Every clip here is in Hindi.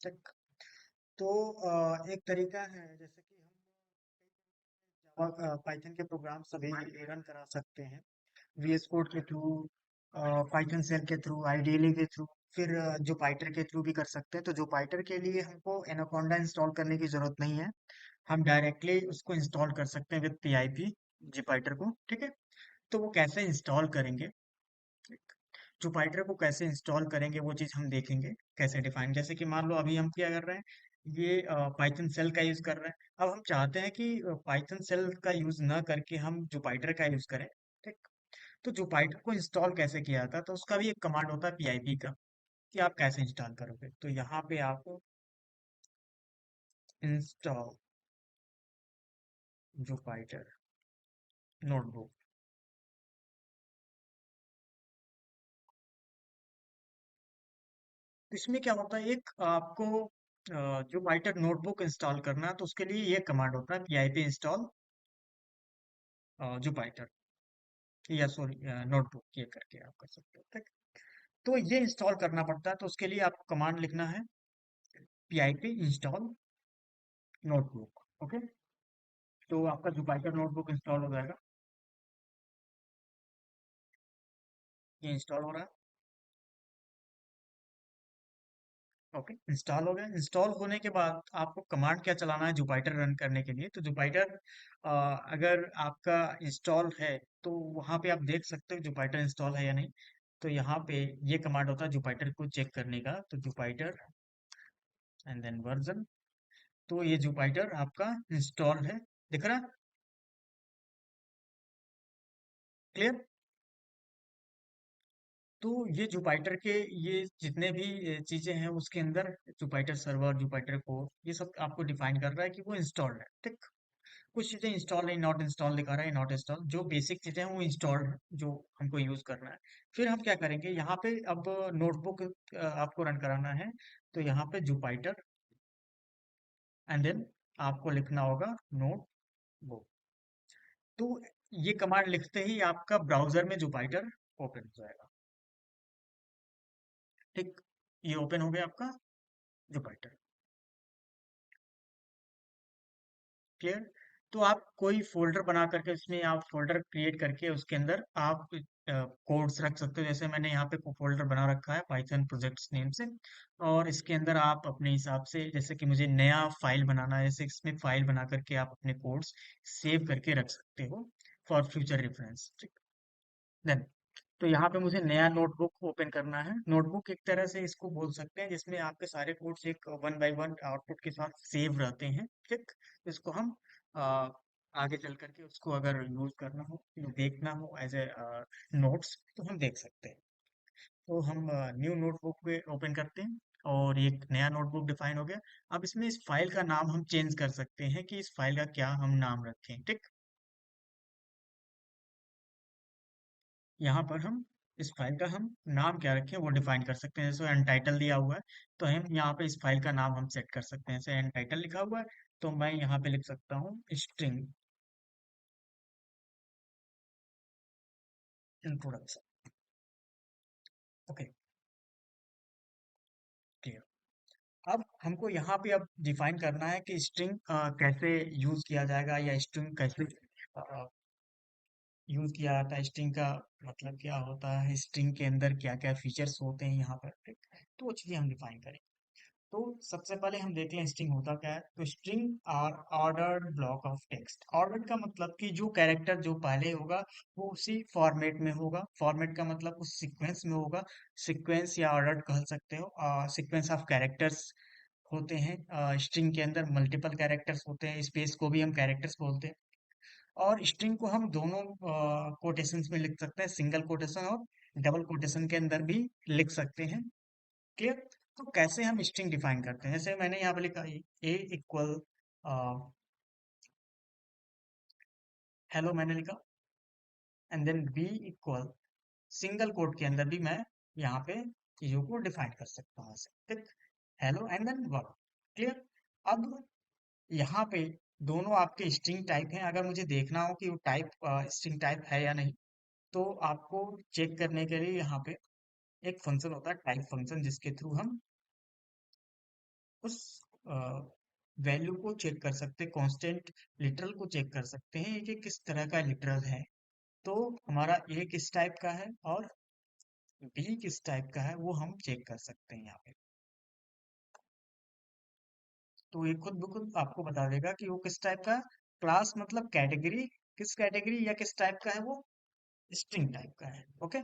ठीक। तो एक तरीका है जैसे कि हम पाइथन के प्रोग्राम सभी रन करा सकते हैं वीएस कोड के थ्रू, पाइथन सेल के थ्रू, आईडीएलई के थ्रू, फिर जुपाइटर के थ्रू भी कर सकते हैं। तो जुपाइटर के लिए हमको एनाकोंडा इंस्टॉल करने की जरूरत नहीं है, हम डायरेक्टली उसको इंस्टॉल कर सकते हैं विद पीआईपी जुपाइटर को। ठीक है, तो वो कैसे इंस्टॉल करेंगे, जुपाइटर को कैसे इंस्टॉल करेंगे वो चीज़ हम देखेंगे कैसे डिफाइन। जैसे कि मान लो अभी हम क्या कर रहे हैं, ये पाइथन सेल का यूज कर रहे हैं। अब हम चाहते हैं कि पाइथन सेल का यूज ना करके हम जुपाइटर का यूज करें। ठीक, तो जुपाइटर को इंस्टॉल कैसे किया जाता है, तो उसका भी एक कमांड होता है पीआईपी का, कि आप कैसे इंस्टॉल करोगे। तो यहाँ पे आप इंस्टॉल जुपाइटर नोटबुक, इसमें क्या होता है, एक आपको जुपाइटर नोटबुक इंस्टॉल करना है, तो उसके लिए ये कमांड होता है पीआईपी इंस्टॉल जुपाइटर, या सॉरी नोटबुक, ये करके आप कर सकते हो। ठीक, तो ये इंस्टॉल करना पड़ता है, तो उसके लिए आपको कमांड लिखना है pip इंस्टॉल नोटबुक। ओके, तो आपका जुपाइटर नोटबुक इंस्टॉल हो जाएगा। ये इंस्टॉल हो रहा है। ओके, इंस्टॉल हो गया। इंस्टॉल होने के बाद आपको कमांड क्या चलाना है जुपाइटर रन करने के लिए, तो जुपाइटर अगर आपका इंस्टॉल है तो वहां पे आप देख सकते हो जुपाइटर इंस्टॉल है या नहीं। तो यहाँ पे ये कमांड होता है जुपाइटर को चेक करने का, तो जुपाइटर एंड देन वर्जन। तो ये जुपाइटर आपका इंस्टॉल है, दिख रहा है, क्लियर। तो ये जुपाइटर के ये जितने भी चीजें हैं उसके अंदर जुपाइटर सर्वर, जुपाइटर कोड, ये सब आपको डिफाइन कर रहा है कि वो इंस्टॉल्ड है। ठीक, कुछ चीजें इंस्टॉल है, नॉट इंस्टॉल दिखा रहा है, नॉट इंस्टॉल, जो बेसिक चीजें हैं वो इंस्टॉल्ड है, जो हमको यूज करना है। फिर हम क्या करेंगे, यहाँ पे अब नोटबुक आपको रन कराना है, तो यहाँ पे जुपाइटर एंड देन आपको लिखना होगा नोटबुक। तो ये कमांड लिखते ही आपका ब्राउजर में जुपाइटर ओपन हो जाएगा। ठीक, ये ओपन हो गया आपका जुपाइटर, क्लियर। तो आप कोई फोल्डर बना करके उसमें आप फोल्डर क्रिएट करके उसके अंदर आप कोड्स रख सकते हो। जैसे मैंने यहाँ पे फोल्डर बना रखा है पाइथन प्रोजेक्ट्स नेम से, और इसके अंदर आप अपने हिसाब से, जैसे कि मुझे नया फाइल बनाना है, जैसे इसमें फाइल बना करके आप अपने कोड्स सेव करके रख सकते हो फॉर फ्यूचर रेफरेंस। देन, तो यहाँ पे मुझे नया नोटबुक ओपन करना है। नोटबुक एक तरह से इसको बोल सकते हैं जिसमें आपके सारे कोड्स एक वन बाय वन आउटपुट के साथ सेव रहते हैं। ठीक, इसको हम आ, आगे चल करके उसको अगर यूज करना हो, देखना हो एज ए नोट्स, तो हम देख सकते हैं। तो हम न्यू नोटबुक पे ओपन करते हैं, और एक नया नोटबुक डिफाइन हो गया। अब इसमें इस फाइल का नाम हम चेंज कर सकते हैं कि इस फाइल का क्या हम नाम रखें। ठीक, यहाँ पर हम इस फाइल का हम नाम क्या रखें वो डिफाइन कर सकते हैं। जैसे अनटाइटल दिया हुआ है, तो हम यहाँ पे इस फाइल का नाम हम सेट कर सकते हैं। जैसे अनटाइटल लिखा हुआ है, तो मैं यहाँ पे लिख सकता हूँ स्ट्रिंग इंट्रोडक्शन। Okay, clear. अब हमको यहाँ पे अब डिफाइन करना है कि स्ट्रिंग कैसे यूज किया जाएगा, या स्ट्रिंग कैसे यूज किया जाता है, स्ट्रिंग का मतलब क्या होता है, स्ट्रिंग के अंदर क्या क्या फीचर्स होते हैं यहाँ पर। ठीक, तो वो चीजें हम डिफाइन करेंगे। तो सबसे पहले हम देख लें स्ट्रिंग होता क्या है। तो string are ordered block of text. Ordered का मतलब कि जो कैरेक्टर जो पहले होगा वो उसी फॉर्मेट में होगा। फॉर्मेट का मतलब उस सीक्वेंस में होगा। सीक्वेंस या ऑर्डर्ड कह सकते हो। सीक्वेंस ऑफ कैरेक्टर्स होते हैं। स्ट्रिंग के अंदर मल्टीपल कैरेक्टर्स होते हैं, स्पेस को भी हम कैरेक्टर्स बोलते हैं। और स्ट्रिंग को हम दोनों कोटेशंस में लिख सकते हैं, सिंगल कोटेशन और डबल कोटेशन के अंदर भी लिख सकते हैं। क्लियर। तो कैसे हम स्ट्रिंग डिफाइन करते हैं, जैसे मैंने यहाँ पे लिखा ए इक्वल हेलो मैंने लिखा, and then B equal, single quote के अंदर भी मैं यहाँ पे चीजों को डिफाइन कर सकता हूँ ऐसे। ठीक, hello and then word, clear. अब यहाँ पे दोनों आपके स्ट्रिंग टाइप हैं। अगर मुझे देखना हो कि वो टाइप स्ट्रिंग टाइप है या नहीं, तो आपको चेक करने के लिए यहाँ पे एक फंक्शन होता है टाइप फंक्शन, जिसके थ्रू हम उस वैल्यू को चेक कर सकते हैं, कांस्टेंट लिटरल को चेक कर सकते हैं कि किस तरह का लिटरल है। तो हमारा ए किस टाइप का है और बी किस टाइप का है वो हम चेक कर सकते हैं यहाँ पे। तो ये खुद ब खुद आपको बता देगा कि वो किस टाइप का, क्लास मतलब कैटेगरी, किस कैटेगरी या किस टाइप का है वो, स्ट्रिंग टाइप का है। ओके,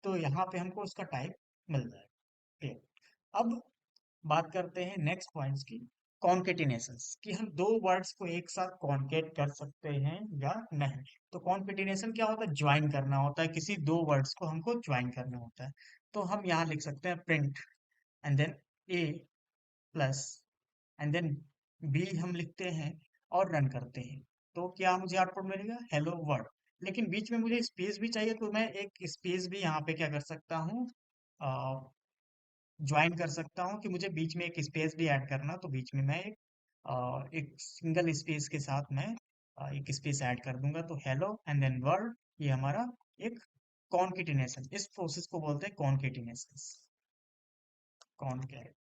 तो यहाँ पे हमको उसका टाइप मिल जाएगा। क्लियर। अब बात करते हैं नेक्स्ट पॉइंट्स की, कॉन्केटिनेशंस, कि हम दो वर्ड्स को एक साथ कॉन्केट कर सकते हैं या नहीं। तो कॉन्केटिनेशन क्या होता है, ज्वाइन करना होता है, किसी दो वर्ड्स को हमको ज्वाइन करना होता है। तो हम यहाँ लिख सकते हैं print and then A plus and then B हम लिखते हैं और रन करते हैं। तो क्या मुझे आउटपुट मिलेगा, हेलो वर्ल्ड। लेकिन बीच में मुझे स्पेस भी चाहिए, तो मैं एक स्पेस भी यहाँ पे क्या कर सकता हूँ, ज्वाइन कर सकता हूँ, कि मुझे बीच में एक स्पेस भी ऐड करना, तो बीच में मैं एक सिंगल स्पेस के साथ मैं एक स्पेस ऐड कर दूंगा। तो हेलो एंड देन वर्ल्ड, ये हमारा एक कॉन्केटिनेशन, इस प्रोसेस को बोलते हैं कॉन्केटिनेशन। कॉन्केट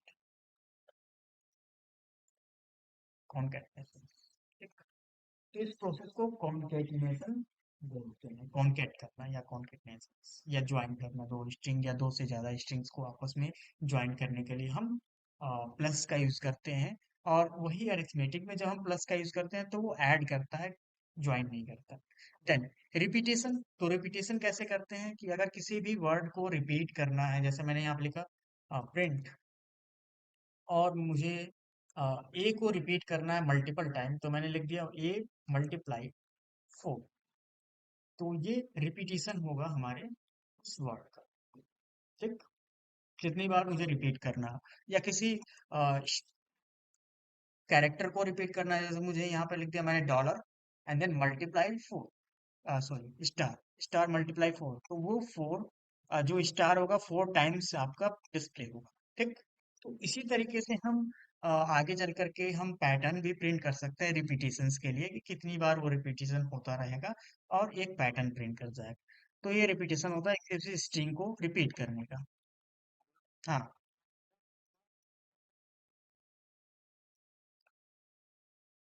कॉन्केटिनेशन, ठीक। तो इस प्रोसेस को कॉन्केटिनेशन बोलते हैं, कॉन्केट करना या कॉन्केटिनेशन या ज्वाइन करना, दो स्ट्रिंग या दो से ज्यादा स्ट्रिंग्स को आपस में ज्वाइन करने के लिए हम प्लस का यूज करते हैं। और वही अरिथमेटिक में जब हम प्लस का यूज करते हैं तो वो ऐड करता है, ज्वाइन नहीं करता। देन रिपीटेशन, तो रिपीटेशन कैसे करते हैं कि अगर किसी भी वर्ड को रिपीट करना है, जैसे मैंने यहाँ पे लिखा प्रिंट, और मुझे ए को रिपीट करना है मल्टीपल टाइम, तो मैंने लिख दिया ए मल्टीप्लाई 4। तो ये रिपीटिशन होगा हमारे उस वर्ड का, ठीक। कितनी बार मुझे रिपीट करना, या किसी कैरेक्टर को रिपीट करना है, जैसे मुझे यहाँ पे लिख दिया मैंने dollar and then multiply 4, sorry star, star multiply 4, तो वो 4 जो स्टार होगा 4 टाइम्स आपका डिस्प्ले होगा, ठीक। तो इसी तरीके से हम आगे चल करके हम पैटर्न भी प्रिंट कर सकते हैं रिपीटिशंस के लिए, कि कितनी बार वो रिपीटिशन होता रहेगा और एक पैटर्न प्रिंट कर जाएगा। तो ये रिपीटिशन होता है किसी स्ट्रिंग को रिपीट करने का। हाँ।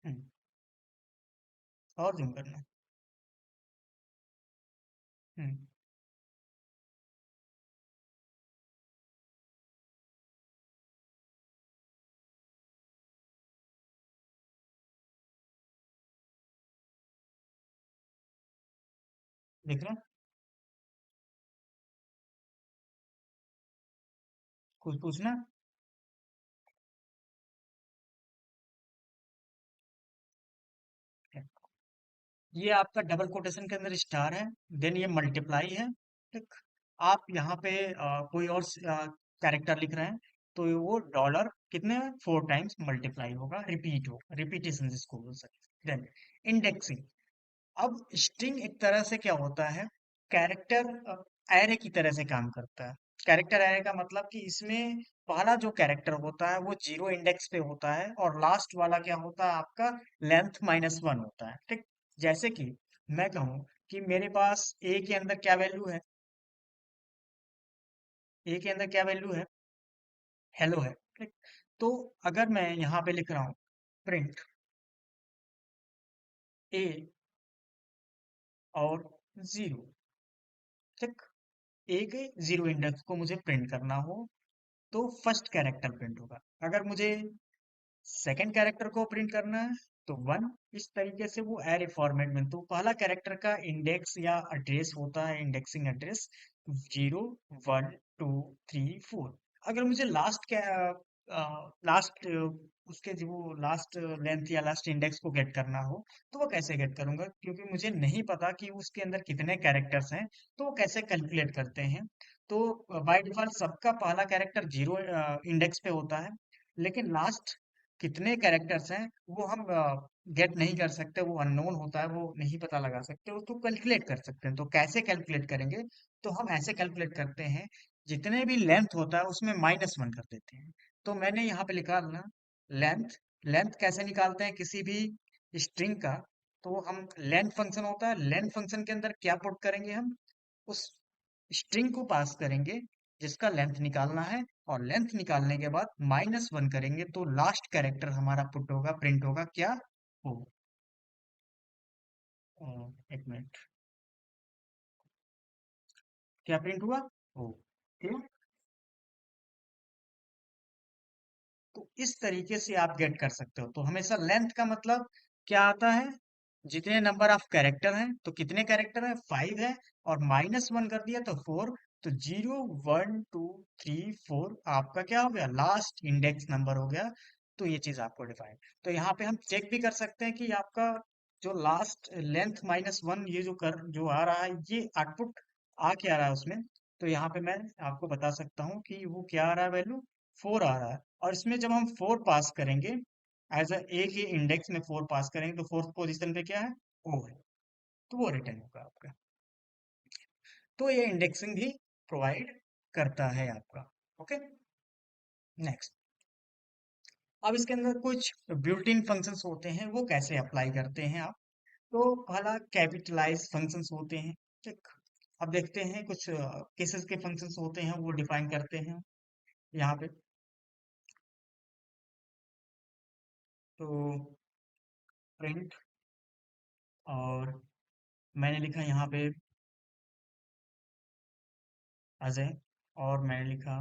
हम्म, और जूम करना। हम्म, देख रहे हैं, कुछ पूछना है? ये आपका डबल कोटेशन के अंदर स्टार है, देन ये मल्टीप्लाई है, ठीक। आप यहाँ पे कोई और कैरेक्टर लिख रहे हैं, तो वो डॉलर कितने 4 टाइम्स मल्टीप्लाई होगा, रिपीट होगा, रिपीटेशन जिसको बोल सकते हैं। देन इंडेक्सिंग, अब स्ट्रिंग एक तरह से क्या होता है, कैरेक्टर एरे की तरह से काम करता है। कैरेक्टर एरे का मतलब कि इसमें पहला जो कैरेक्टर होता है वो 0 इंडेक्स पे होता है, और लास्ट वाला क्या होता है आपका, लेंथ -1 होता है, ठीक। जैसे कि मैं कहूँ कि मेरे पास ए के अंदर क्या वैल्यू है, ए के अंदर क्या वैल्यू है, हेलो है, ठीक। तो अगर मैं यहाँ पे लिख रहा हूँ प्रिंट ए और 0, ठीक, ए के 0 इंडेक्स को मुझे प्रिंट करना हो तो फर्स्ट कैरेक्टर प्रिंट होगा। अगर मुझे सेकंड कैरेक्टर को प्रिंट करना है तो 1। इस तरीके से वो एरे फॉर्मेट में, तो पहला कैरेक्टर का इंडेक्स या एड्रेस होता है, इंडेक्सिंग एड्रेस 0 1 2 3 4। अगर मुझे लास्ट उसके जो लास्ट लेंथ या लास्ट इंडेक्स को गेट करना हो, तो वो कैसे गेट करूंगा, क्योंकि मुझे नहीं पता कि उसके अंदर कितने कैरेक्टर्स हैं, तो वो कैसे कैलकुलेट करते हैं। तो बाय डिफॉल्ट सबका पहला कैरेक्टर 0 इंडेक्स पे होता है, लेकिन लास्ट कितने कैरेक्टर्स हैं वो हम गेट नहीं कर सकते, वो अननोन होता है, वो नहीं पता लगा सकते, वो तो कैलकुलेट कर सकते हैं। तो कैसे कैलकुलेट करेंगे, तो हम ऐसे कैलकुलेट करते हैं, जितने भी लेंथ होता है उसमें -1 कर देते हैं। तो मैंने यहाँ पे लिखा ना, लेंथ, लेंथ कैसे निकालते हैं किसी भी स्ट्रिंग का, तो हम लेंथ फंक्शन होता है, लेंथ फंक्शन के अंदर क्या पुट करेंगे, हम उस स्ट्रिंग को पास करेंगे, जिसका लेंथ निकालना है। और लेंथ निकालने के बाद -1 करेंगे तो लास्ट कैरेक्टर हमारा पुट होगा, प्रिंट होगा क्या हो। एक मिनट, क्या प्रिंट हुआ हो। ठीक है? तो इस तरीके से आप गेट कर सकते हो। तो हमेशा लेंथ का मतलब क्या आता है, जितने नंबर ऑफ कैरेक्टर हैं, तो कितने कैरेक्टर है 5 है, और -1 कर दिया तो 4। तो 0 1 2 3 4 आपका क्या हो गया, लास्ट इंडेक्स नंबर हो गया। तो ये चीज आपको डिफाइन, तो यहाँ पे हम चेक भी कर सकते हैं कि आपका जो लास्ट लेंथ -1 ये जो आ रहा है, ये आउटपुट आ क्या रहा है उसमें। तो यहाँ पे मैं आपको बता सकता हूँ कि वो क्या आ रहा है, वैल्यू 4 आ रहा है। और इसमें जब हम 4 पास करेंगे, एज अ ए के इंडेक्स में 4 पास करेंगे, तो फोर्थ पोजीशन पे क्या है, ओ है। तो वो रिटर्न होगा आपका। तो ये इंडेक्सिंग भी प्रोवाइड करता है आपका। Okay, next. अब इसके अंदर कुछ बिल्ट इन फंक्शंस होते हैं, वो कैसे अप्लाई करते हैं आप। तो पहला कैपिटलाइज फंक्शंस होते हैं। ठीक, अब देखते हैं कुछ केसेस के फंक्शंस होते हैं, वो डिफाइन करते हैं यहाँ पे। तो प्रिंट, और मैंने लिखा यहाँ पे अजय, और मैंने लिखा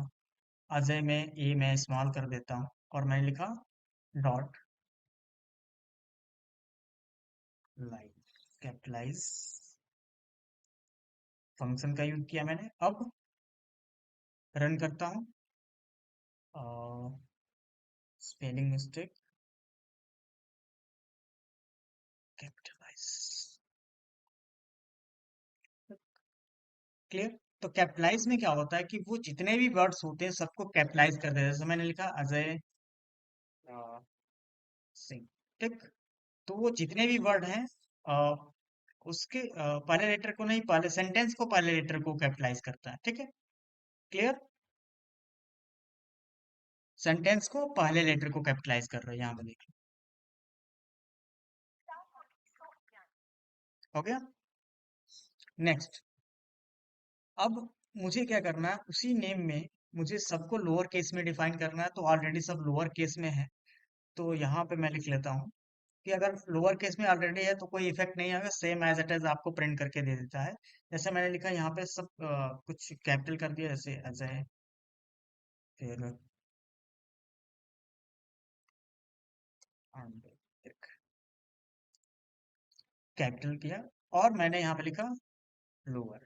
अजय में ए मैं इस्तेमाल कर देता हूँ, और मैंने लिखा डॉट लाइन, कैपिटलाइज फंक्शन का यूज किया मैंने। अब रन करता हूँ, स्पेलिंग मिस्टेक, कैपिटलाइज, क्लियर। तो कैपिटलाइज में क्या होता है कि वो जितने भी वर्ड्स होते हैं सबको कैपिटलाइज कर देते हैं। जैसे मैंने लिखा अजय सिंह। ठीक, तो वो जितने भी वर्ड हैं, अ, उसके पहले लेटर को नहीं, पहले सेंटेंस को, पहले लेटर को कैपिटलाइज करता है। ठीक है, क्लियर। सेंटेंस को पहले लेटर को कैपिटलाइज कर रहे हैं, यहाँ पे देखिए, हो गया। नेक्स्ट, अब मुझे क्या करना है, उसी नेम में मुझे सबको लोअर केस में डिफाइन करना है। तो ऑलरेडी सब लोअर केस में है, तो यहाँ पे मैं लिख लेता हूँ कि अगर लोअर केस में ऑलरेडी है तो कोई इफेक्ट नहीं आएगा, सेम एज इट इज आपको प्रिंट करके दे देता है। जैसे मैंने लिखा यहाँ पे सब कुछ कैपिटल कर दिया, जैसे अजय, फिर कैपिटल किया, और मैंने यहाँ पे लिखा लोअर,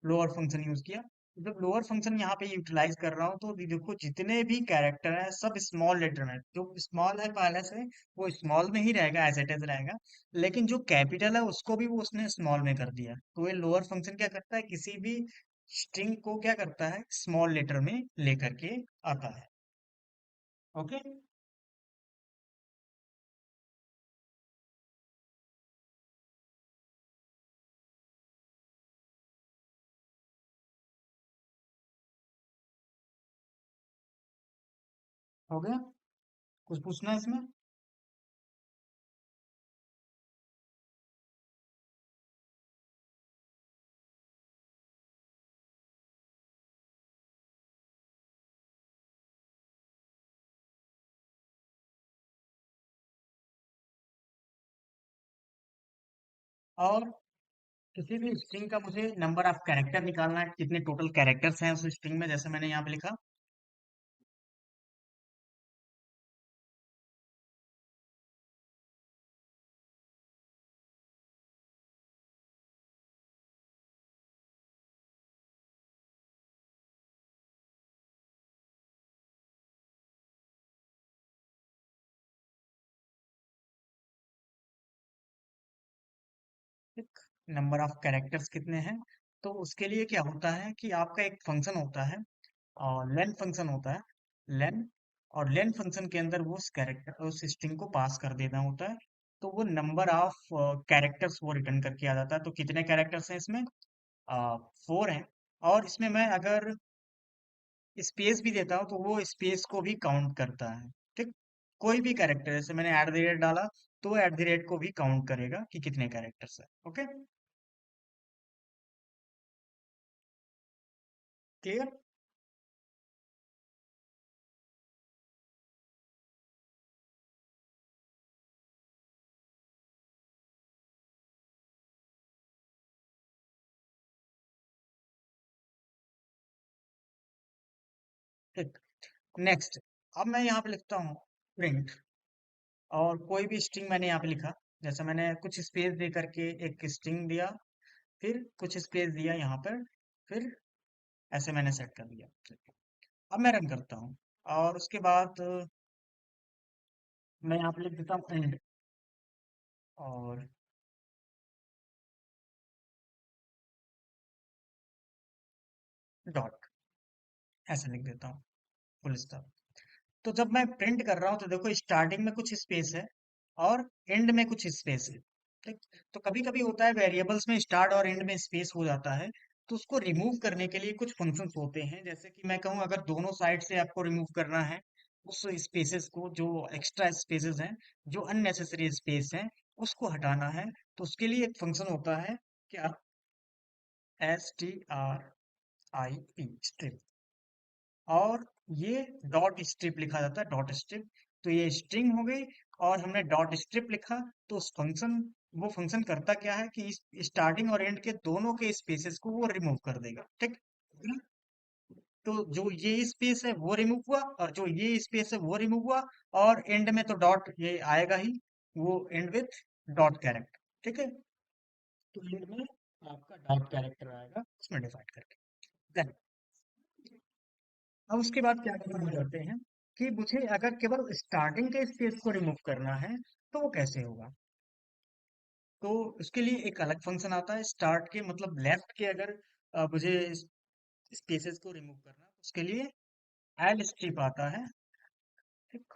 लोअर फंक्शन यूज किया। जब लोअर फंक्शन यहाँ पे यूटिलाइज कर रहा हूँ, तो देखो जितने भी कैरेक्टर हैं सब स्मॉल लेटर में, जो स्मॉल है पहले से वो स्मॉल में ही रहेगा, एज इट इज रहेगा। लेकिन जो कैपिटल है उसको भी वो उसने स्मॉल में कर दिया। तो ये लोअर फंक्शन क्या करता है, किसी भी स्ट्रिंग को क्या करता है, स्मॉल लेटर में लेकर के आता है। ओके, हो गया, कुछ पूछना है इसमें। और किसी भी स्ट्रिंग का मुझे नंबर ऑफ कैरेक्टर निकालना है, कितने टोटल कैरेक्टर्स हैं उस स्ट्रिंग में, जैसे मैंने यहाँ पे लिखा। नंबर ऑफ कैरेक्टर्स कितने हैं, तो उसके लिए क्या होता है कि आपका एक फंक्शन होता है, और लेन फंक्शन होता है, लेन। और लेन फंक्शन के अंदर वो उस कैरेक्टर, उस स्ट्रिंग को पास कर देना होता है। तो वो नंबर ऑफ कैरेक्टर्स वो रिटर्न करके आ जाता है। तो कितने कैरेक्टर्स हैं इसमें, 4 हैं। और इसमें मैं अगर स्पेस भी देता हूँ तो वो स्पेस को भी काउंट करता है। ठीक, कोई भी कैरेक्टर, जैसे मैंने एट द रेट डाला, तो एट द रेट को भी काउंट करेगा कि कितने कैरेक्टर्स है। Okay, clear? ठीक। नेक्स्ट, अब मैं यहाँ पे लिखता हूँ प्रिंट, और कोई भी स्ट्रिंग मैंने यहाँ पे लिखा, जैसे मैंने कुछ स्पेस दे करके एक स्ट्रिंग दिया, फिर कुछ स्पेस दिया यहाँ पर, फिर ऐसे मैंने सेट कर दिया। अब मैं रन करता हूँ, और उसके बाद मैं यहाँ पे लिख देता हूँ एंड, और डॉट, ऐसे लिख देता हूँ, फुल स्टॉप। तो जब मैं प्रिंट कर रहा हूँ तो देखो स्टार्टिंग में कुछ स्पेस है और एंड में कुछ स्पेस है। ठीक। तो कभी कभी होता है वेरिएबल्स में स्टार्ट और एंड में स्पेस हो जाता है, तो उसको रिमूव करने के लिए कुछ फंक्शंस होते हैं, जैसे कि मैं कहूँ अगर दोनों साइड से आपको रिमूव करना है उस स्पेसेस को, जो एक्स्ट्रा स्पेसेस हैं, जो अननेसेसरी स्पेस हैं, उसको हटाना है, तो उसके लिए एक फंक्शन होता है, क्या, STRIP, स्ट्रिप। और ये डॉट स्ट्रिप लिखा जाता है, डॉट स्ट्रिप। तो ये स्ट्रिंग हो गई, और हमने डॉट स्ट्रिप लिखा, तो उस फंक्शन, वो फंक्शन करता क्या है कि स्टार्टिंग और एंड के दोनों के स्पेसेस को वो रिमूव कर देगा। ठीक। तो जो ये स्पेस है वो रिमूव हुआ, और जो ये स्पेस है वो रिमूव हुआ, और एंड में तो डॉट ये आएगा ही, वो एंड विथ डॉट कैरेक्टर। ठीक है। तो एंड में आपका डॉट कैरेक्टर आएगा उसमें डिफाइन करके। Then, अब उसके बाद क्या करना चाहते हैं कि मुझे अगर केवल स्टार्टिंग के स्पेस को रिमूव करना है, तो वो कैसे होगा। तो उसके लिए एक अलग फंक्शन आता है, स्टार्ट के मतलब लेफ्ट के, अगर मुझे स्पेसेस को रिमूव करना, उसके लिए एल स्ट्रिप आता है। ठीक।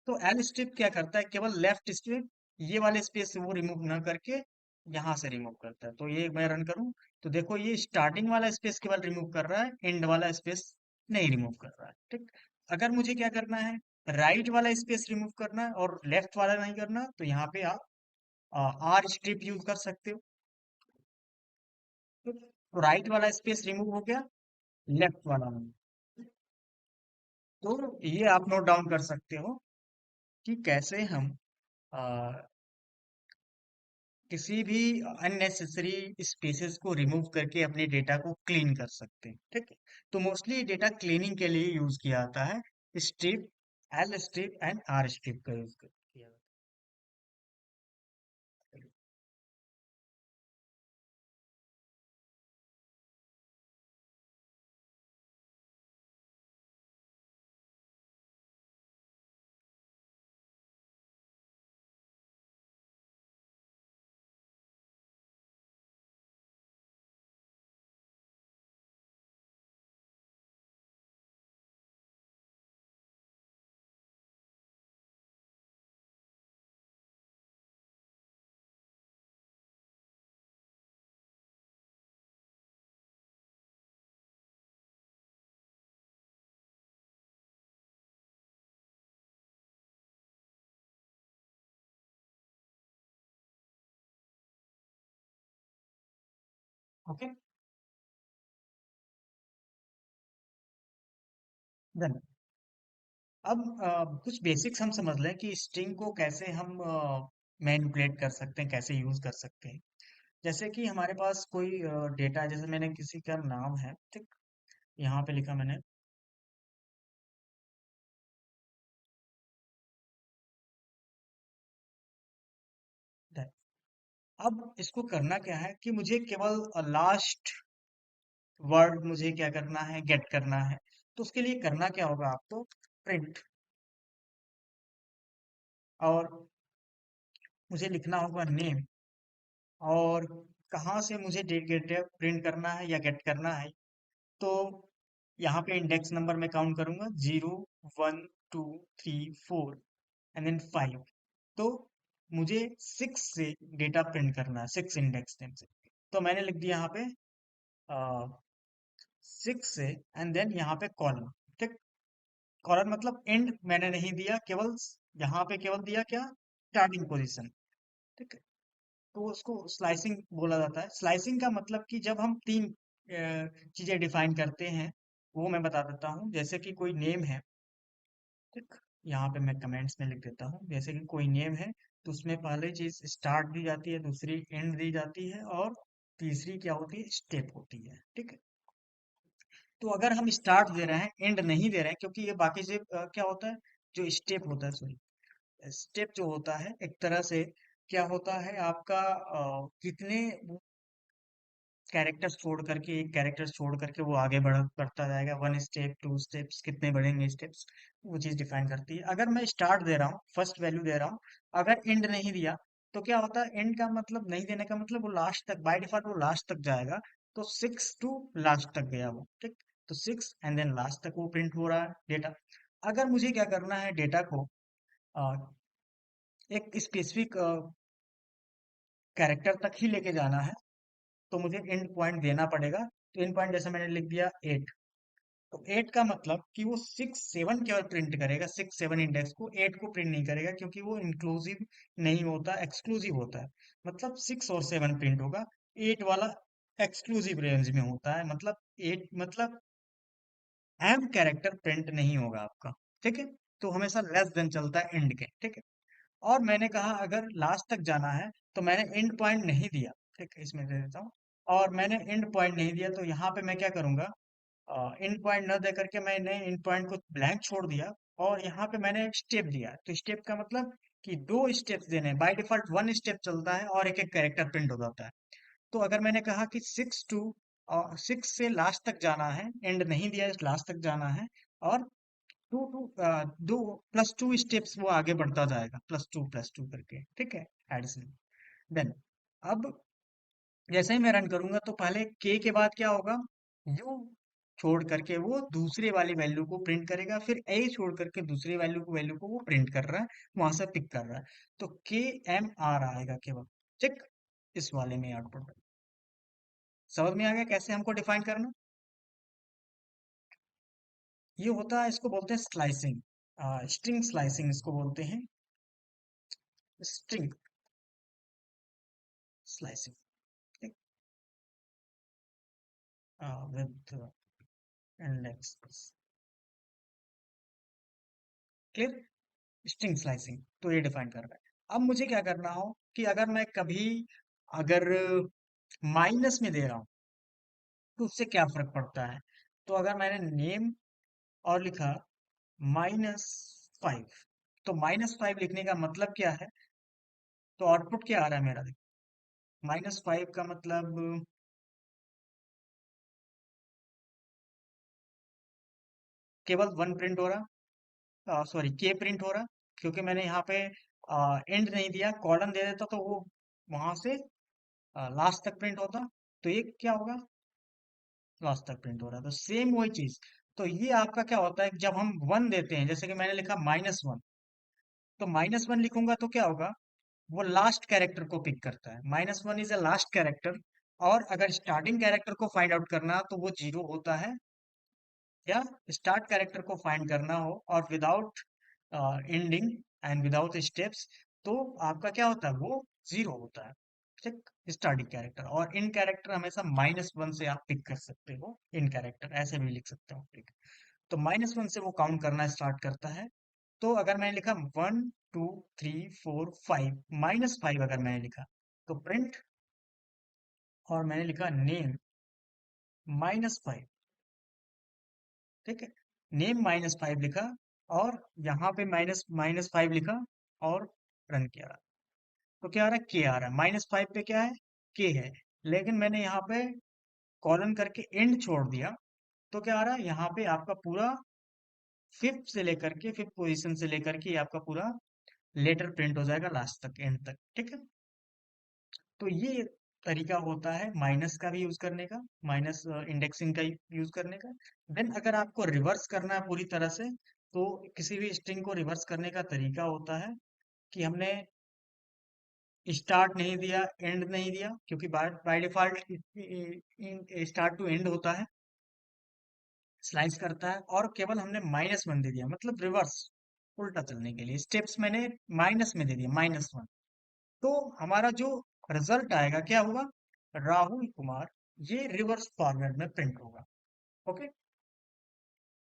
तो एल स्ट्रिप क्या करता है, केवल लेफ्ट स्ट्रिप, ये वाले स्पेस से वो रिमूव ना करके यहां से रिमूव करता है। तो ये मैं रन करूं, तो देखो ये स्टार्टिंग वाला स्पेस केवल रिमूव कर रहा है, एंड वाला स्पेस नहीं रिमूव कर रहा है। ठीक। अगर मुझे क्या करना है, राइट वाला स्पेस रिमूव करना है और लेफ्ट वाला नहीं करना, तो यहाँ पे आप आर स्ट्रिप यूज कर सकते हो। तो राइट वाला स्पेस रिमूव हो गया, लेफ्ट वाला नहीं। तो ये आप नोट डाउन कर सकते हो कि कैसे हम किसी भी अननेसेसरी स्पेसेस को रिमूव करके अपने डेटा को क्लीन कर सकते हैं। ठीक है। तो मोस्टली डेटा क्लीनिंग के लिए यूज किया जाता है strip, L strip and R strip का यूज किया जाता है। ओके। डन। अब कुछ बेसिक्स हम समझ लें कि स्ट्रिंग को कैसे हम मैनिपुलेट कर सकते हैं, कैसे यूज कर सकते हैं। जैसे कि हमारे पास कोई डेटा है, जैसे मैंने किसी का नाम है, ठीक, यहाँ पे लिखा मैंने। done। अब इसको करना क्या है कि मुझे केवल लास्ट वर्ड मुझे क्या करना है, गेट करना है। तो उसके लिए करना क्या होगा आपको, प्रिंट, और मुझे लिखना होगा नेम, और कहाँ से मुझे डेट प्रिंट करना है या गेट करना है। तो यहाँ पे इंडेक्स नंबर मैं काउंट करूंगा, 0 1 2 3 4 एंड देन 5। तो मुझे 6 से डेटा प्रिंट करना है, 6 इंडेक्स नेम से। तो मैंने लिख दिया यहाँ पे 6 से, एंड देन यहाँ पे कॉलम। ठीक। कॉलम मतलब एंड मैंने नहीं दिया, केवल यहाँ पे केवल दिया क्या, स्टार्टिंग पोजीशन। ठीक है। तो उसको स्लाइसिंग बोला जाता है। स्लाइसिंग का मतलब कि जब हम तीन चीजें डिफाइन करते हैं वो मैं बता देता हूँ। जैसे कि कोई नेम है, ठीक, यहाँ पे मैं कमेंट्स में लिख देता हूँ। जैसे कि कोई नेम है तो उसमें पहले चीज स्टार्ट दी जाती है, दूसरी एंड दी जाती है, और तीसरी क्या होती है, स्टेप होती है। ठीक है, तो अगर हम स्टार्ट दे रहे हैं, एंड नहीं दे रहे हैं, क्योंकि ये बाकी से क्या होता है, जो स्टेप होता है, सॉरी, स्टेप जो होता है एक तरह से क्या होता है आपका, कितने कैरेक्टर्स छोड़ करके, एक कैरेक्टर छोड़ करके वो आगे बढ़ता जाएगा, वन स्टेप, टू स्टेप्स, कितने बढ़ेंगे स्टेप्स, वो चीज डिफाइन करती है। अगर मैं स्टार्ट दे रहा हूँ, फर्स्ट वैल्यू दे रहा हूँ, अगर एंड नहीं दिया, तो क्या होता है, एंड का मतलब, नहीं देने का मतलब वो लास्ट तक, बाय डिफॉल्ट वो लास्ट तक जाएगा। तो 6 to लास्ट तक गया वो, ठीक, तो 6 एंड देन लास्ट तक वो प्रिंट हो रहा है डेटा। अगर मुझे क्या करना है, डेटा को अ, एक स्पेसिफिक कैरेक्टर तक ही लेके जाना है, तो मुझे एंड पॉइंट देना पड़ेगा। तो एंड पॉइंट जैसे मैंने लिख दिया 8, तो 8 का मतलब कि वो 6 7 केवल प्रिंट करेगा, 6 7 इंडेक्स को, 8 को प्रिंट नहीं करेगा, क्योंकि वो इंक्लूसिव नहीं होता, एक्सक्लूसिव होता है। मतलब 6 और 7 प्रिंट होगा, 8 वाला एक्सक्लूसिव रेंज में होता है, मतलब 8 मतलब एम कैरेक्टर प्रिंट नहीं होगा आपका। ठीक है, तो हमेशा लेस देन चलता है एंड के। ठीक है, और मैंने कहा अगर लास्ट तक जाना है, तो मैंने एंड पॉइंट नहीं दिया। ठीक है, इसमें दे देता हूँ, और मैंने एंड पॉइंट नहीं दिया, तो यहाँ पे मैं क्या करूंगा, एंड पॉइंट न दे करके मैंने एंड पॉइंट को ब्लैंक छोड़ दिया, और यहाँ पे मैंने एक स्टेप दिया। तो स्टेप का मतलब कि दो स्टेप्स देने, बाय डिफॉल्ट वन स्टेप चलता है और एक एक कैरेक्टर प्रिंट हो जाता है। तो अगर मैंने कहा कि 6 से लास्ट तक जाना है, एंड नहीं दिया, लास्ट तक जाना है, और टू टू दो +2 स्टेप्स वो आगे बढ़ता जाएगा, +2 +2 करके। ठीक है, एडिशन। देन अब जैसे ही मैं रन करूंगा, तो पहले के बाद क्या होगा, यू छोड़ करके वो दूसरे वाली वैल्यू को प्रिंट करेगा, फिर ए छोड़ करके दूसरी वैल्यू को वो प्रिंट कर रहा है, वहां से पिक कर रहा है। तो KMR आएगा केवल, ठीक, इस वाले में आउटपुट। समझ में आ गया कैसे हमको डिफाइन करना। ये होता है, इसको बोलते हैं स्लाइसिंग, स्ट्रिंग स्लाइसिंग इसको बोलते हैं, स्ट्रिंग स्लाइसिंग। ठीक, with index, clear, string slicing, तो ये डिफाइन कर रहा है। अब मुझे क्या करना हो कि अगर मैं कभी, अगर माइनस में दे रहा हूं, तो उससे क्या फर्क पड़ता है। तो अगर मैंने नेम और लिखा -5, तो -5 लिखने का मतलब क्या है, तो आउटपुट क्या आ रहा है मेरा, देखो, -5 का मतलब केवल वन प्रिंट हो रहा, सॉरी, के प्रिंट हो रहा, क्योंकि मैंने यहाँ पे एंड नहीं दिया, कॉलन दे देता तो वो वहां से लास्ट तक प्रिंट होता, तो ये क्या होगा, लास्ट तक प्रिंट हो रहा है। तो सेम वही चीज, तो ये आपका क्या होता है, जब हम 1 देते हैं, जैसे कि मैंने लिखा -1, तो -1 लिखूंगा तो क्या होगा, वो लास्ट कैरेक्टर को पिक करता है, -1 इज अ लास्ट कैरेक्टर। और अगर स्टार्टिंग कैरेक्टर को फाइंड आउट करना तो वो 0 होता है, या स्टार्ट कैरेक्टर को फाइंड करना हो और without ending and without steps, तो आपका क्या होता है, वो 0 होता है। ठीक, स्टार्टिंग कैरेक्टर, और इन कैरेक्टर हमेशा -1 से आप पिक कर सकते हो, इन कैरेक्टर ऐसे भी लिख सकते हो, ठीक। तो -1 से वो काउंट करना स्टार्ट करता है। तो अगर मैंने लिखा 1 2 3 4 5, -5 अगर मैंने लिखा, तो प्रिंट, और मैंने लिखा नेम -5, ठीक है, नेम -5 लिखा, और यहाँ पे -5 लिखा, और रन किया, तो क्या आ रहा है, के आ रहा है, -5 पे क्या है, के है। लेकिन मैंने यहाँ पे कॉलन करके एंड छोड़ दिया, तो क्या आ रहा है, यहाँ पे आपका पूरा फिफ्थ पोजीशन से लेकर के ये आपका पूरा लेटर प्रिंट हो जाएगा लास्ट तक, एंड तक। ठीक है, तो ये तरीका होता है माइनस का भी यूज करने का, माइनस इंडेक्सिंग का यूज करने का। देन अगर आपको रिवर्स करना है पूरी तरह से, तो किसी भी स्ट्रिंग को रिवर्स करने का तरीका होता है कि हमने स्टार्ट नहीं दिया, एंड नहीं दिया, क्योंकि by default start to end होता है, स्लाइस करता है, और केवल हमने -1 दे दिया, मतलब रिवर्स, उल्टा चलने के लिए स्टेप्स मैंने माइनस में दे दिया, -1। तो हमारा जो रिजल्ट आएगा क्या हुआ, राहुल कुमार ये रिवर्स फॉर्मेट में प्रिंट होगा। ओके,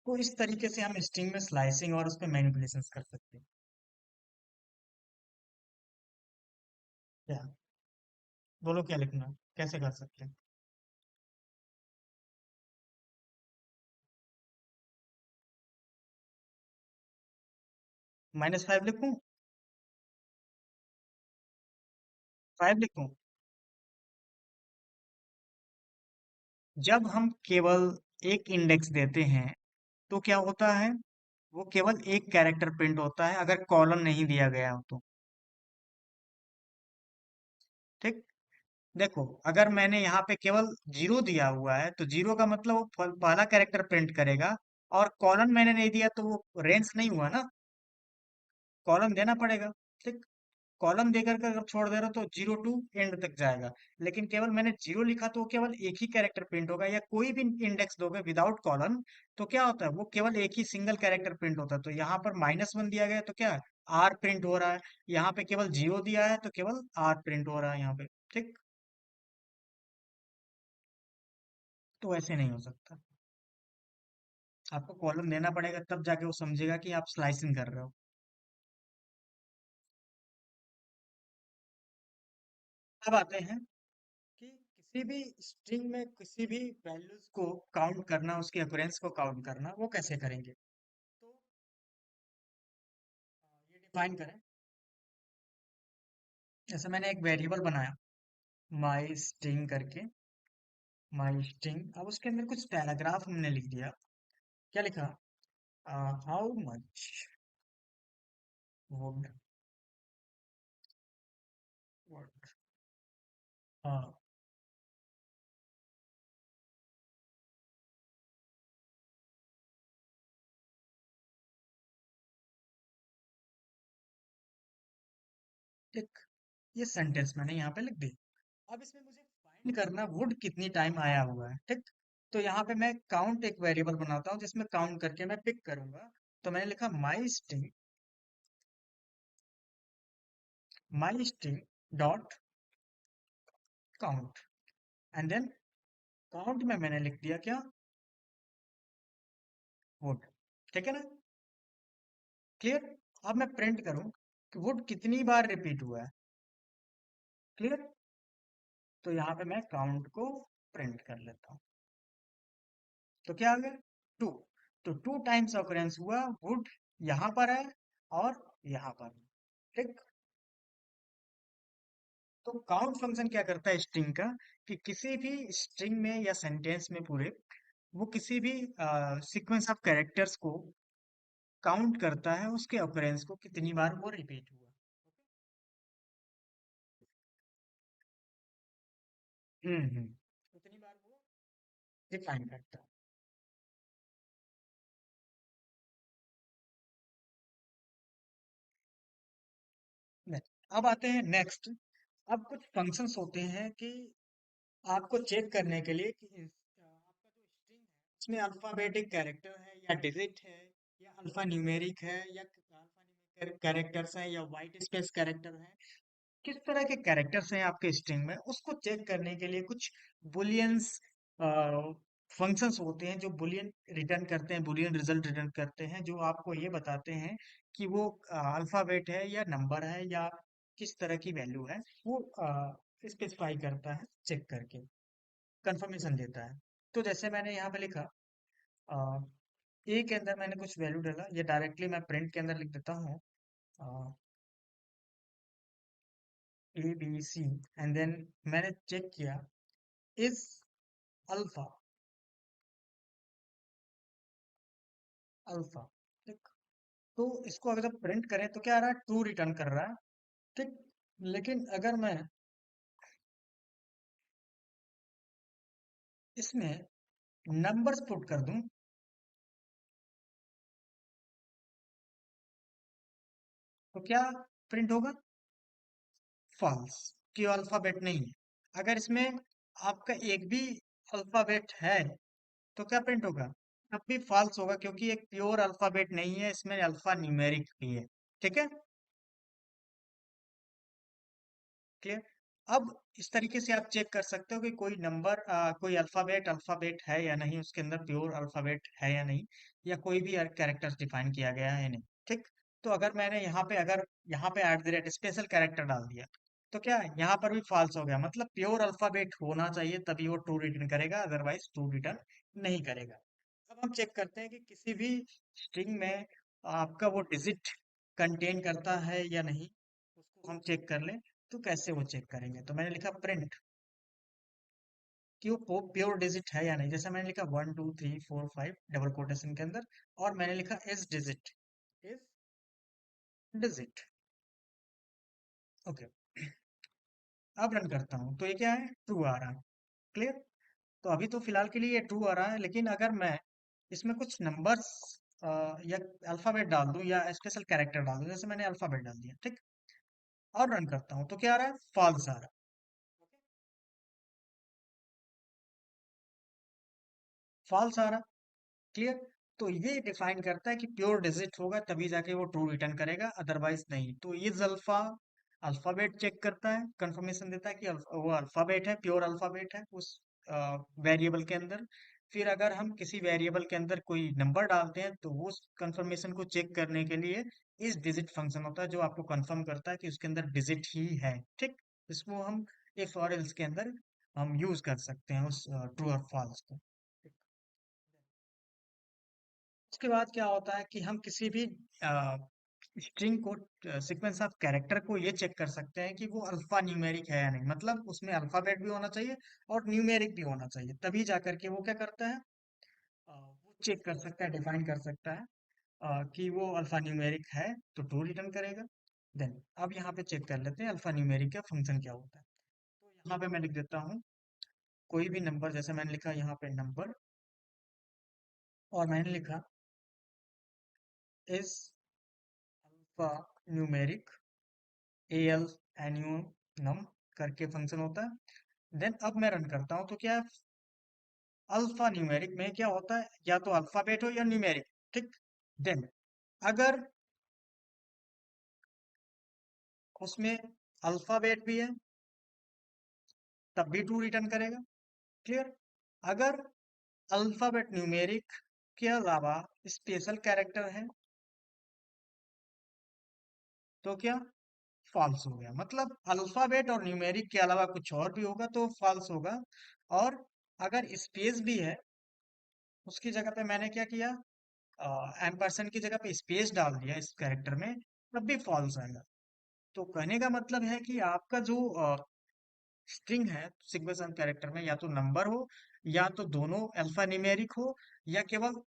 तो इस तरीके से हम स्ट्रिंग में स्लाइसिंग और उस पर मैनिपुलेशन कर सकते हैं। क्या, बोलो क्या लिखना है? कैसे कर सकते हैं? -5 लिखूं? 5 लिखूं? जब हम केवल एक इंडेक्स देते हैं तो क्या होता है, वो केवल एक कैरेक्टर प्रिंट होता है अगर कॉलन नहीं दिया गया हो तो। ठीक, देखो अगर मैंने यहाँ पे केवल 0 दिया हुआ है तो 0 का मतलब वो पहला कैरेक्टर प्रिंट करेगा, और कॉलन मैंने नहीं दिया तो वो रेंज नहीं हुआ ना, कॉलन देना पड़ेगा। ठीक, कॉलम देकर के अगर छोड़ दे रहा तो 0 टू एंड तक जाएगा। लेकिन केवल मैंने 0 लिखा तो वो केवल एक ही कैरेक्टर प्रिंट होगा, या कोई भी इंडेक्स दोगे विदाउट कॉलम तो क्या होता है, वो केवल एक ही सिंगल कैरेक्टर प्रिंट होता है। तो यहाँ पर -1 दिया गया है तो क्या है, आर प्रिंट हो रहा है। यहाँ पे केवल 0 दिया है तो केवल आर प्रिंट हो रहा है यहाँ पे। ठीक, तो ऐसे नहीं हो सकता, आपको कॉलम देना पड़ेगा तब जाके वो समझेगा कि आप स्लाइसिंग कर रहे हो। अब आते हैं कि किसी भी स्ट्रिंग में किसी भी वैल्यूज को काउंट करना, उसके अकुरेंस को काउंट करना, वो कैसे करेंगे। तो ये डिफाइन करें, जैसे मैंने एक वेरिएबल बनाया माई स्ट्रिंग करके, माई स्ट्रिंग। अब उसके अंदर कुछ पैराग्राफ हमने लिख दिया। क्या लिखा, हाउ मच वुड, वुड, हाँ, एक ये सेंटेंस मैंने यहाँ पे लिख दी। अब इसमें मुझे फाइंड करना वुड कितनी टाइम आया हुआ है। ठीक, तो यहाँ पे मैं काउंट एक वेरिएबल बनाता हूँ जिसमें काउंट करके मैं पिक करूंगा। तो मैंने लिखा my string dot count, and then count में मैंने लिख दिया क्या, वुड। ठीक है ना, क्लियर। अब मैं प्रिंट करूं कि वुड कितनी बार रिपीट हुआ है। क्लियर, तो यहाँ पे मैं काउंट को प्रिंट कर लेता हूँ। तो क्या आ गया, 2। तो 2 टाइम्स ऑकरेंस हुआ, वुड यहाँ पर है और यहाँ पर। ठीक, तो काउंट फंक्शन क्या करता है स्ट्रिंग का, कि किसी भी स्ट्रिंग में या सेंटेंस में पूरे, वो किसी भी सीक्वेंस ऑफ कैरेक्टर्स को काउंट करता है, उसके ऑकरेंस को कितनी बार वो रिपीट हुआ। कितनी बार वो डिफाइन करता है। अब आते हैं नेक्स्ट। अब कुछ फंक्शंस होते हैं कि आपको चेक करने के लिए कि आपका जो स्ट्रिंग है उसमें अल्फाबेटिक कैरेक्टर है या डिजिट है, या अल्फा न्यूमेरिक है, या अल्फा न्यूमेरिक कैरेक्टर्स हैं, या वाइट स्पेस कैरेक्टर है, किस तरह के कैरेक्टर्स हैं आपके स्ट्रिंग में, उसको चेक करने के लिए कुछ बुलियंस फंक्शंस होते हैं जो बुलियन रिटर्न करते हैं, बुलियन रिजल्ट रिटर्न करते हैं, जो आपको ये बताते हैं कि वो अल्फाबेट है या नंबर है या किस तरह की वैल्यू है, वो स्पेसिफाई करता है चेक करके, कंफर्मेशन देता है। तो जैसे मैंने यहाँ पे लिखा ए के अंदर मैंने कुछ वैल्यू डाला, ये डायरेक्टली मैं प्रिंट के अंदर लिख देता हूँ, ABC, एंड देन मैंने चेक किया इज अल्फा, अल्फा। ठीक, तो इसको अगर जब प्रिंट करें तो क्या आ रहा है, 2 रिटर्न कर रहा है। ठीक, लेकिन अगर मैं इसमें नंबर्स पुट कर दूं तो क्या प्रिंट होगा, फॉल्स, कि अल्फाबेट नहीं है। अगर इसमें आपका एक भी अल्फाबेट है तो क्या प्रिंट होगा, तब भी फॉल्स होगा, क्योंकि एक प्योर अल्फाबेट नहीं है, इसमें अल्फा न्यूमेरिक भी है। ठीक है, क्लियर। अब इस तरीके से आप चेक कर सकते हो कि कोई नंबर कोई अल्फाबेट अल्फाबेट है या नहीं, उसके अंदर प्योर अल्फाबेट है या नहीं, या कोई भी कैरेक्टर्स डिफाइन किया गया है या नहीं। ठीक। तो अगर मैंने यहाँ पे at the rate special character डाल दिया, तो क्या है, यहाँ पर भी फॉल्स हो गया। मतलब प्योर अल्फाबेट होना चाहिए तभी वो ट्रू रिटर्न करेगा, अदरवाइज ट्रू रिटर्न नहीं करेगा। अब हम चेक करते हैं कि किसी भी स्ट्रिंग में आपका वो डिजिट कंटेन करता है या नहीं, उसको हम चेक कर लें। तो कैसे वो चेक करेंगे, तो मैंने लिखा प्रिंट कि वो प्योर डिजिट है या नहीं। जैसे मैंने लिखा 1 2 3 4 5 डबल कोटेशन के अंदर, और मैंने लिखा is digit, is digit. Okay. अब रन करता हूँ तो ये क्या है, ट्रू आ रहा है। क्लियर। तो अभी तो फिलहाल के लिए ये ट्रू आ रहा है, लेकिन अगर मैं इसमें कुछ नंबर्स या अल्फाबेट डाल दूं या स्पेशल कैरेक्टर डाल दूं, जैसे मैंने अल्फाबेट डाल दिया, ठीक, और रन करता हूँ, तो क्या आ रहा है, फॉल्स आ रहा है। फॉल्स आ रहा है। क्लियर। तो ये डिफाइन करता है कि प्योर डिजिट होगा तभी जाके वो ट्रू रिटर्न करेगा, अदरवाइज नहीं। तो ये अल्फा अल्फाबेट चेक करता है, कंफर्मेशन देता है कि वो अल्फाबेट है, प्योर अल्फाबेट है उस वेरिएबल के अंदर। फिर अगर हम किसी वेरिएबल के अंदर कोई नंबर डालते हैं, तो वो कंफर्मेशन को चेक करने के लिए इस डिजिट फंक्शन होता है, जो आपको कंफर्म करता है कि उसके अंदर डिजिट ही है। ठीक। इसको हम इफ और एल्स के अंदर हम यूज कर सकते हैं उस ट्रू और फॉल्स को। उसके बाद क्या होता है कि हम किसी भी स्ट्रिंग को, सीक्वेंस ऑफ कैरेक्टर को ये चेक कर सकते हैं कि वो अल्फा न्यूमेरिक है या नहीं। मतलब उसमें अल्फाबेट भी होना चाहिए और न्यूमेरिक भी होना चाहिए, तभी जाकर के वो क्या करता है, वो चेक कर सकता है, डिफाइन कर सकता है कि वो अल्फा न्यूमेरिक है, तो ट्रू रिटर्न करेगा। देन अब यहाँ पे चेक कर लेते हैं अल्फा न्यूमेरिक का फंक्शन क्या होता है। तो यहाँ पे मैं लिख देता हूँ कोई भी नंबर, जैसे मैंने लिखा यहाँ पे नंबर, और मैंने लिखा is alpha numeric, A L N U num करके फंक्शन होता है। देन अब मैं रन करता हूँ, तो क्या है, अल्फा न्यूमेरिक में क्या होता है, या तो अल्फाबेट हो या न्यूमेरिक। ठीक। देन अगर उसमें अल्फाबेट भी है, तब भी ट्रू रिटर्न करेगा। क्लियर। अगर अल्फाबेट न्यूमेरिक के अलावा स्पेशल कैरेक्टर है, तो क्या, फॉल्स हो गया। मतलब अल्फाबेट और न्यूमेरिक के अलावा कुछ और भी होगा तो फॉल्स होगा। और अगर स्पेस भी है, उसकी जगह पे मैंने क्या किया, एम्परसेंड की जगह पे स्पेस डाल दिया इस कैरेक्टर में, तब भी फॉल्स आएगा। तो कहने का मतलब है कि आपका जो स्ट्रिंग है सिंगल सन कैरेक्टर में, या तो नंबर हो, या तो दोनों अल्फा न्यूमेरिक हो, या केवल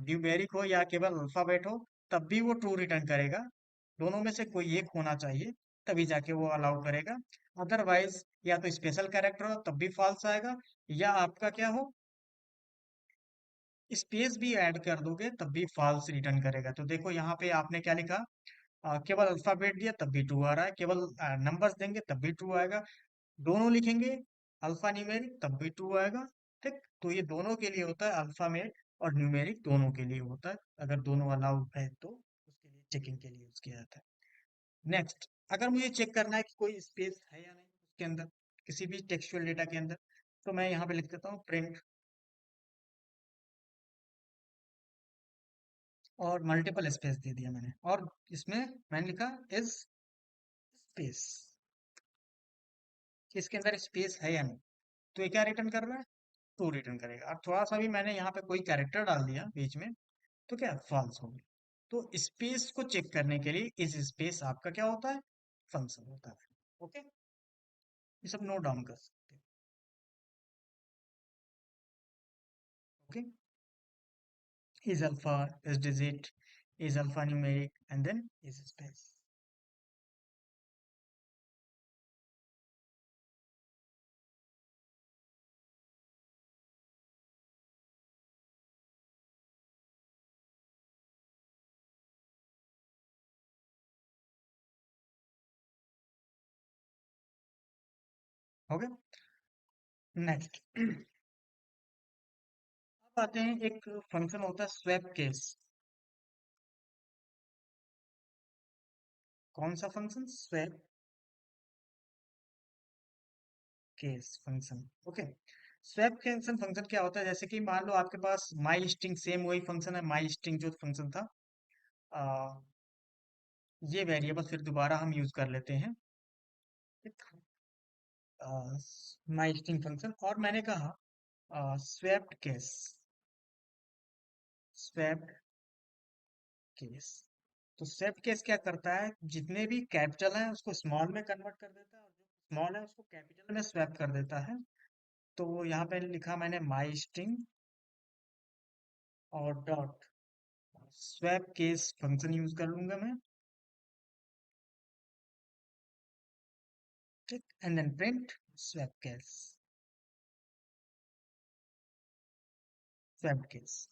न्यूमेरिक हो, या केवल अल्फाबेट हो, तब भी वो ट्रू रिटर्न करेगा। दोनों में से कोई एक होना चाहिए, तभी जाके वो अलाउ करेगा। अदरवाइज या तो स्पेशल कैरेक्टर हो तब भी फॉल्स आएगा, या आपका क्या हो, स्पेस भी ऐड कर दोगे तब भी फॉल्स रिटर्न करेगा। तो देखो यहाँ पे आपने क्या लिखा, केवल अल्फाबेट दिया तब भी ट्रू आ रहा है, केवल नंबर्स देंगे तब भी ट्रू आएगा, दोनों लिखेंगे अल्फा न्यूमेरिक तब भी ट्रू आएगा। ठीक। तो ये दोनों के लिए होता है, अल्फामेट और न्यूमेरिक दोनों के लिए होता है। अगर दोनों अलाउड है तो उसके लिए चेकिंग के लिए यूज किया जाता है। नेक्स्ट, अगर मुझे चेक करना है कि कोई स्पेस है या नहीं उसके अंदर, किसी भी टेक्सचुअल डेटा के अंदर, तो मैं यहाँ पे लिख देता हूँ प्रिंट, और मल्टीपल स्पेस दे दिया मैंने, और इसमें मैंने लिखा इज स्पेस, कि इसके अंदर स्पेस है या नहीं। तो ये क्या रिटर्न कर रहा है, ट्रू रिटर्न करेगा। अब थोड़ा सा भी मैंने यहाँ पे कोई कैरेक्टर डाल दिया बीच में, तो क्या, फॉल्स हो गया। तो स्पेस को चेक करने के लिए इस स्पेस आपका क्या होता है, फंक्शन होता है। ओके। ये सब नोट डाउन कर सकते हैं। Okay. is alpha, is digit, is alphanumeric, and then is space. Okay. Next, अब आते हैं, एक फंक्शन होता है स्वैप केस। कौन सा function, swap case function. Okay, swap function function क्या होता है, जैसे कि मान लो आपके पास माई स्ट्रिंग, सेम वही फंक्शन है, माई स्ट्रिंग जो फंक्शन था, आ, ये वेरिएबल फिर दोबारा हम यूज कर लेते हैं, माई स्ट्रिंग फंक्शन। और मैंने कहा स्वैप्ड केस, स्वैप्ड केस। तो स्वैप्ड केस क्या करता है, जितने भी कैपिटल हैं उसको स्मॉल में कन्वर्ट कर देता है, और जो स्मॉल है उसको कैपिटल में स्वैप कर देता है। तो यहाँ पे लिखा मैंने माई स्ट्रिंग और dot swap case function use कर लूंगा मैं, ठीक, and then print swap case, swap case.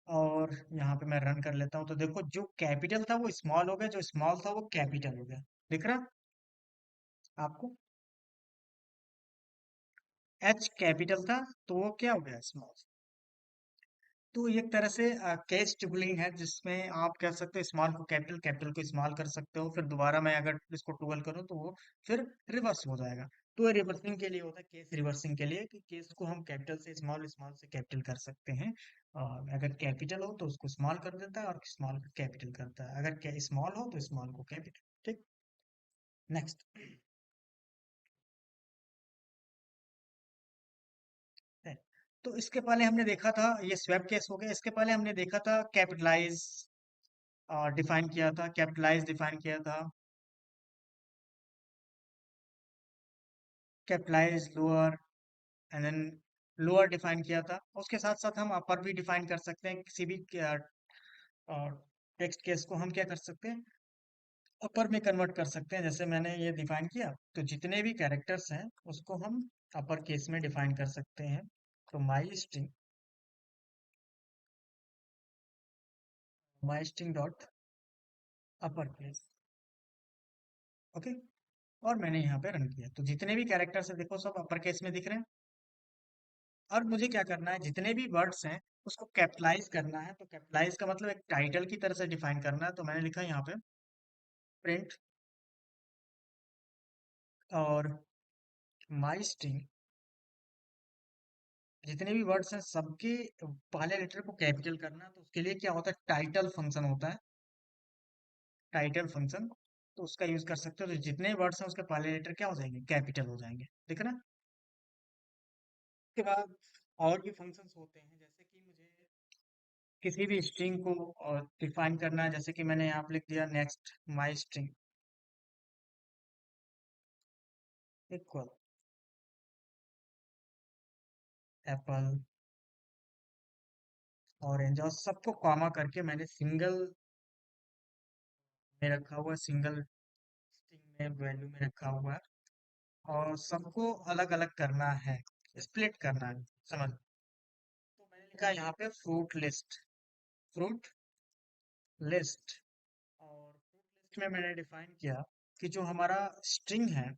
और यहाँ पे मैं रन कर लेता हूँ, तो देखो जो कैपिटल था वो स्मॉल हो गया, जो स्मॉल था वो कैपिटल हो गया, दिख रहा आपको? एच कैपिटल था तो वो क्या हो गया, स्मॉल। तो ये एक तरह से केस ट्यूबलिंग है, जिसमें आप कह सकते हो स्मॉल को कैपिटल, कैपिटल को स्मॉल कर सकते हो, फिर दोबारा मैं अगर इसको टूगल करूँ तो वो फिर रिवर्स हो जाएगा। तो ये रिवर्सिंग के लिए होता है, केस रिवर्सिंग के लिए, कि केस को हम कैपिटल से स्मॉल, स्मॉल से कैपिटल कर सकते हैं। अगर कैपिटल हो तो उसको स्मॉल कर देता है, और स्मॉल को कैपिटल करता है, अगर स्मॉल हो तो स्मॉल को कैपिटल। ठीक, नेक्स्ट है। तो इसके पहले हमने देखा था, ये स्वैप केस हो गया, इसके पहले हमने देखा था कैपिटलाइज डिफाइन किया था, कैपिटलाइज डिफाइन किया था, capitalize lower, and then lower define किया था। उसके साथ साथ हम अपर भी डिफाइन कर सकते हैं, किसी भी टेक्स्ट केस को हम क्या कर सकते हैं, अपर में कन्वर्ट कर सकते हैं, जैसे मैंने ये डिफाइन किया। तो जितने भी कैरेक्टर्स हैं उसको हम अपर केस में डिफाइन कर सकते हैं। तो माई string dot upper case, okay. और मैंने यहाँ पे रन किया, तो जितने भी कैरेक्टर्स है देखो सब अपर केस में दिख रहे हैं। और मुझे क्या करना है, जितने भी वर्ड्स हैं उसको कैपिटलाइज करना है। तो कैपिटलाइज का मतलब एक टाइटल की तरह से डिफाइन करना है, तो मैंने लिखा यहाँ पे प्रिंट और माई स्ट्रिंग, जितने भी वर्ड्स हैं सबके पहले लेटर को कैपिटल करना है। तो उसके लिए क्या होता है, टाइटल फंक्शन होता है, टाइटल फंक्शन। तो उसका यूज कर सकते हो, तो जितने वर्ड्स हैं उसके पहले लेटर क्या हो जाएंगे, कैपिटल हो जाएंगे, ठीक है ना। उसके बाद और भी फंक्शंस होते हैं, जैसे कि मुझे किसी भी स्ट्रिंग को डिफाइन करना है, जैसे कि मैंने यहाँ पे लिख दिया next my string equal Apple, orange, और सबको कॉमा करके मैंने सिंगल में रखा हुआ है, सिंगल स्ट्रिंग में वैल्यू में रखा हुआ है, और सबको अलग अलग करना है, स्प्लिट करना है, समझ। तो मैंने लिखा यहाँ पे फ्रूट लिस्ट, फ्रूट लिस्ट। और फ्रूट लिस्ट में मैंने डिफाइन किया कि जो हमारा स्ट्रिंग है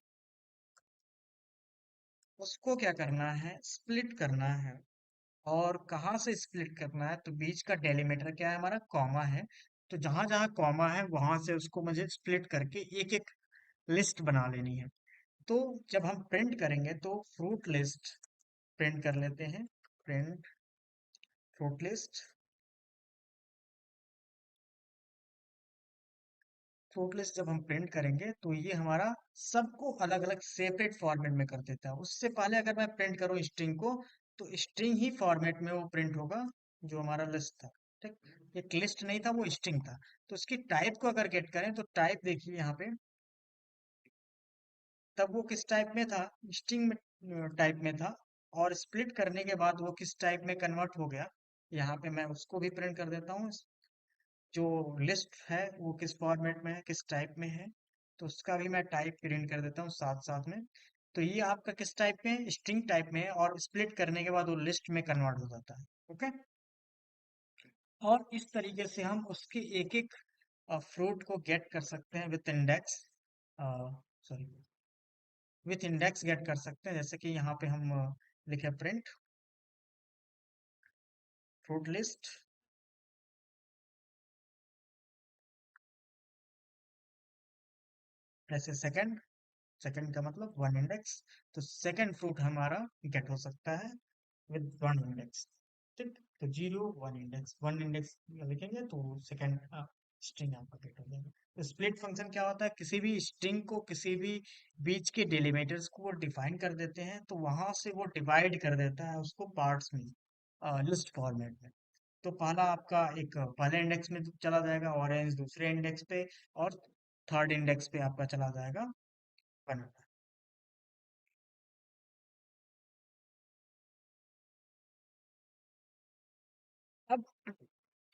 उसको क्या करना है, स्प्लिट करना है। और कहाँ से स्प्लिट करना है, तो बीच का डेलीमीटर क्या है हमारा, कॉमा है। तो जहां जहां कॉमा है वहां से उसको मुझे स्प्लिट करके एक एक लिस्ट बना लेनी है। तो जब हम प्रिंट करेंगे तो फ्रूट लिस्ट प्रिंट कर लेते हैं, print fruit list. Fruit list जब हम प्रिंट करेंगे तो ये हमारा सबको अलग अलग सेपरेट फॉर्मेट में कर देता है। उससे पहले अगर मैं प्रिंट करूँ स्ट्रिंग को, तो स्ट्रिंग ही फॉर्मेट में वो प्रिंट होगा, जो हमारा लिस्ट था, ठीक। एक लिस्ट नहीं था, वो स्ट्रिंग था। तो उसकी टाइप को अगर गेट करें तो टाइप देखिए यहाँ पे, तब वो किस टाइप में था, स्ट्रिंग में टाइप में था। और स्प्लिट करने के बाद वो किस टाइप में कन्वर्ट हो गया, यहाँ पे मैं उसको भी प्रिंट कर देता हूँ। जो लिस्ट है वो किस फॉर्मेट में है, किस टाइप में है, तो उसका भी मैं टाइप प्रिंट कर देता हूँ साथ साथ में। तो ये आपका किस टाइप में है, स्ट्रिंग टाइप में है, और स्प्लिट करने के बाद वो लिस्ट में कन्वर्ट हो जाता है, ओके। और इस तरीके से हम उसके एक एक फ्रूट को गेट कर सकते हैं with index, sorry, with index get कर सकते हैं, जैसे कि यहाँ पे हम लिखे प्रिंट फ्रूट लिस्ट, ऐसे सेकंड, सेकंड का मतलब वन इंडेक्स। तो सेकंड फ्रूट हमारा गेट हो सकता है विद वन इंडेक्स। ठीक, तो zero one index, one index लिखेंगे तो सेकंड स्ट्रिंग आपका गेट हो जाएगा। तो स्प्लिट फंक्शन क्या होता है, किसी भी स्ट्रिंग को किसी भी बीच के डिलीमिटर्स को वो डिफाइन कर देते हैं, तो वहां से वो डिवाइड कर देता है उसको पार्ट्स में, लिस्ट फॉर्मेट में। तो पहला आपका एक पहले इंडेक्स में चला जाएगा ऑरेंज, दूसरे इंडेक्स पे, और थर्ड इंडेक्स पे आपका चला जाएगा बनाना। अब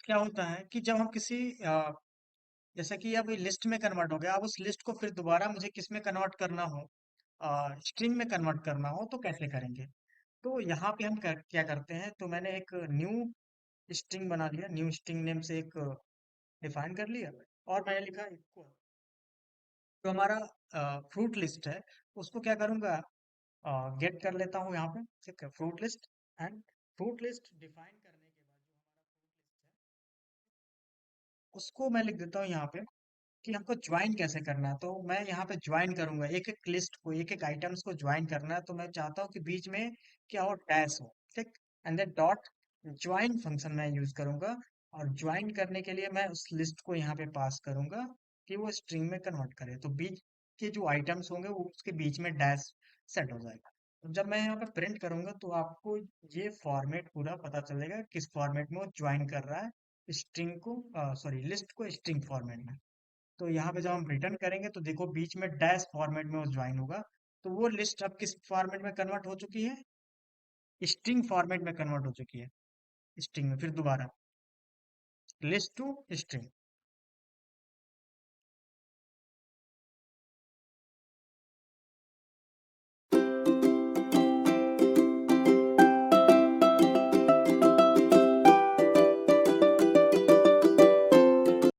क्या होता है कि जब हम किसी जैसे कि अब लिस्ट में कन्वर्ट हो गया, अब उस लिस्ट को फिर दोबारा मुझे किस में कन्वर्ट करना हो, स्ट्रिंग में कन्वर्ट करना हो, तो कैसे करेंगे। तो यहाँ पे हम क्या करते हैं, तो मैंने एक न्यू स्ट्रिंग बना लिया, न्यू स्ट्रिंग नेम से एक डिफाइन कर लिया, और मैंने लिखा इक्वल। तो हमारा फ्रूट लिस्ट है, उसको क्या करूंगा, गेट कर लेता हूँ यहाँ पे। ठीक है, fruit list, and fruit list define करने के बाद जो हमारा फ्रूट लिस्ट है उसको मैं लिख देता हूँ यहाँ पे कि हमको ज्वाइन कैसे करना है। तो मैं यहाँ पे ज्वाइन करूंगा, एक एक लिस्ट को, एक एक आइटम्स को ज्वाइन करना है, तो मैं चाहता हूँ कि बीच में क्या हो, डैश हो। ठीक, and then dot join function मैं यूज करूंगा, और ज्वाइन करने के लिए मैं उस लिस्ट को यहाँ पे पास करूंगा कि वो स्ट्रिंग में कन्वर्ट करे, तो बीच के जो आइटम्स होंगे वो उसके बीच में डैश सेट हो जाएगा। तो जब मैं यहाँ पे प्रिंट करूंगा तो आपको ये फॉर्मेट पूरा पता चलेगा किस फॉर्मेट में वो ज्वाइन कर रहा है स्ट्रिंग को, सॉरी लिस्ट को स्ट्रिंग फॉर्मेट में। तो यहाँ पे जब हम रिटर्न करेंगे तो देखो बीच में डैश फॉर्मेट में वो ज्वाइन होगा। तो वो लिस्ट अब किस फॉर्मेट में कन्वर्ट हो चुकी है, स्ट्रिंग फॉर्मेट में कन्वर्ट हो चुकी है। स्ट्रिंग में फिर दोबारा लिस्ट टू स्ट्रिंग।